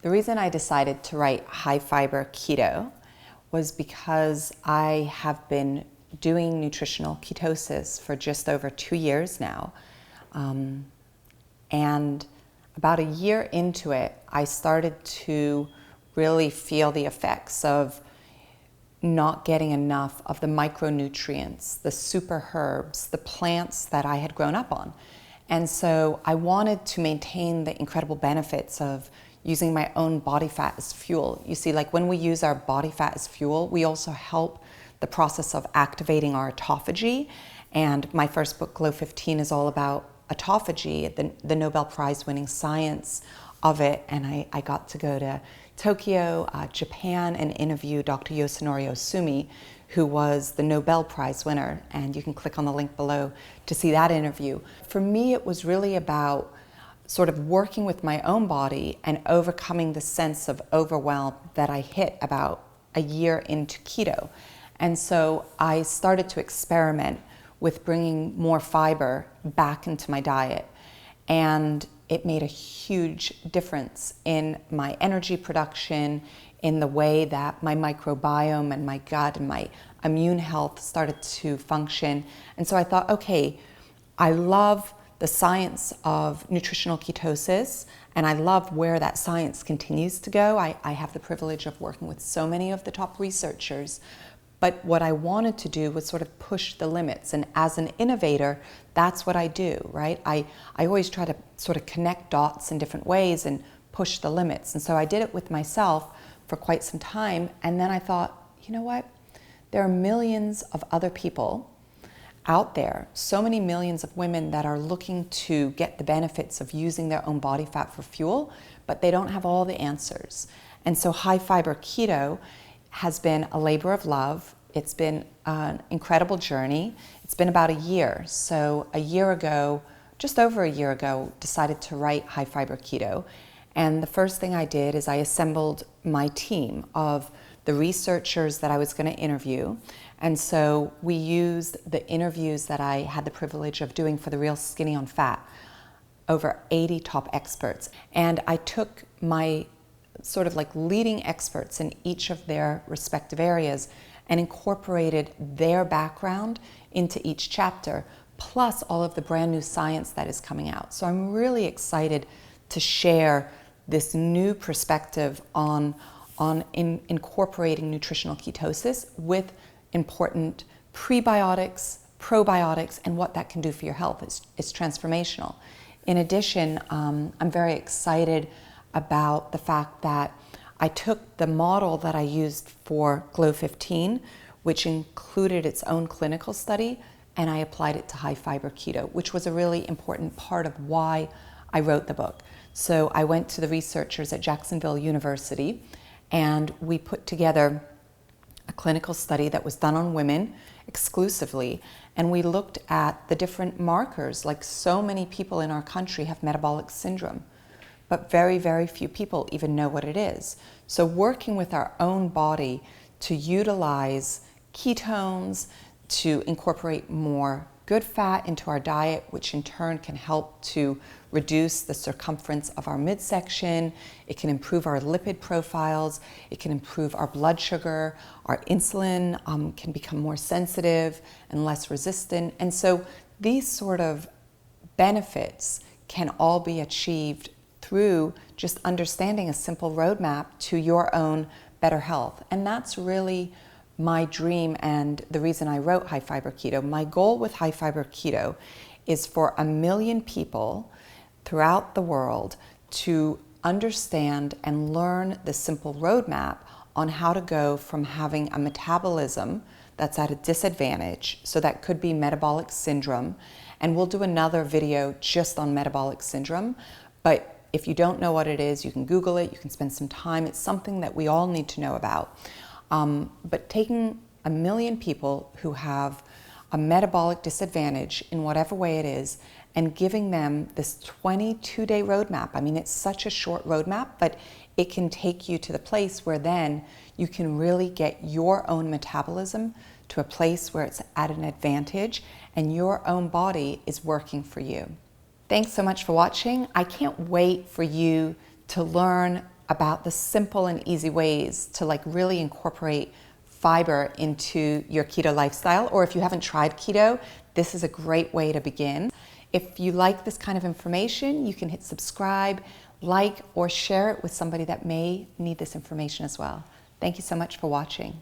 The reason I decided to write High Fiber Keto was because I have been doing nutritional ketosis for just over 2 years now. And about a year into it, I started to really feel the effects of not getting enough of the micronutrients, the super herbs, the plants that I had grown up on. And so I wanted to maintain the incredible benefits of using my own body fat as fuel. You see, like when we use our body fat as fuel, we also help the process of activating our autophagy. And my first book, Glow 15, is all about autophagy, the Nobel Prize winning science of it. And I got to go to Tokyo, Japan, and interview Dr. Yosunori Osumi, who was the Nobel Prize winner. And you can click on the link below to see that interview. For me, it was really about sort of working with my own body and overcoming the sense of overwhelm that I hit about a year into keto. And so I started to experiment with bringing more fiber back into my diet. And it made a huge difference in my energy production, in the way that my microbiome and my gut and my immune health started to function. And so I thought, okay, I love the science of nutritional ketosis, and I love where that science continues to go. I have the privilege of working with so many of the top researchers, but what I wanted to do was sort of push the limits. And as an innovator, that's what I do, right? I always try to sort of connect dots in different ways and push the limits. And so I did it with myself for quite some time. And then I thought, you know what? There are millions of other people out there, so many millions of women that are looking to get the benefits of using their own body fat for fuel, but they don't have all the answers. And so High Fiber Keto has been a labor of love. It's been an incredible journey. It's been about a year. So a year ago, just over a year ago, decided to write High Fiber Keto. And the first thing I did is I assembled my team of the researchers that I was going to interview. And so we used the interviews that I had the privilege of doing for the Real Skinny on Fat, over 80 top experts. And I took my sort of like leading experts in each of their respective areas and incorporated their background into each chapter, plus all of the brand new science that is coming out. So I'm really excited to share this new perspective on incorporating nutritional ketosis with important prebiotics, probiotics, and what that can do for your health. It's transformational. In addition, I'm very excited about the fact that I took the model that I used for Glow 15, which included its own clinical study, and I applied it to High Fiber Keto, which was a really important part of why I wrote the book. So I went to the researchers at Jacksonville University, and we put together a clinical study that was done on women exclusively, and we looked at the different markers. Like, so many people in our country have metabolic syndrome, but very, very few people even know what it is. So working with our own body to utilize ketones, to incorporate more good fat into our diet, which in turn can help to reduce the circumference of our midsection. It can improve our lipid profiles. It can improve our blood sugar. Our insulin can become more sensitive and less resistant. And so these sort of benefits can all be achieved through just understanding a simple roadmap to your own better health. And that's really my dream and the reason I wrote High Fiber Keto. My goal with High Fiber Keto is for 1 million people throughout the world to understand and learn the simple roadmap on how to go from having a metabolism that's at a disadvantage, so that could be metabolic syndrome, and we'll do another video just on metabolic syndrome, but if you don't know what it is, you can Google it, you can spend some time. It's something that we all need to know about. But taking 1 million people who have a metabolic disadvantage in whatever way it is, and giving them this 22-day roadmap. I mean, it's such a short roadmap, but it can take you to the place where then you can really get your own metabolism to a place where it's at an advantage and your own body is working for you. Thanks so much for watching. I can't wait for you to learn about the simple and easy ways to like really incorporate fiber into your keto lifestyle. Or if you haven't tried keto, this is a great way to begin. If you like this kind of information, you can hit subscribe, like, or share it with somebody that may need this information as well. Thank you so much for watching.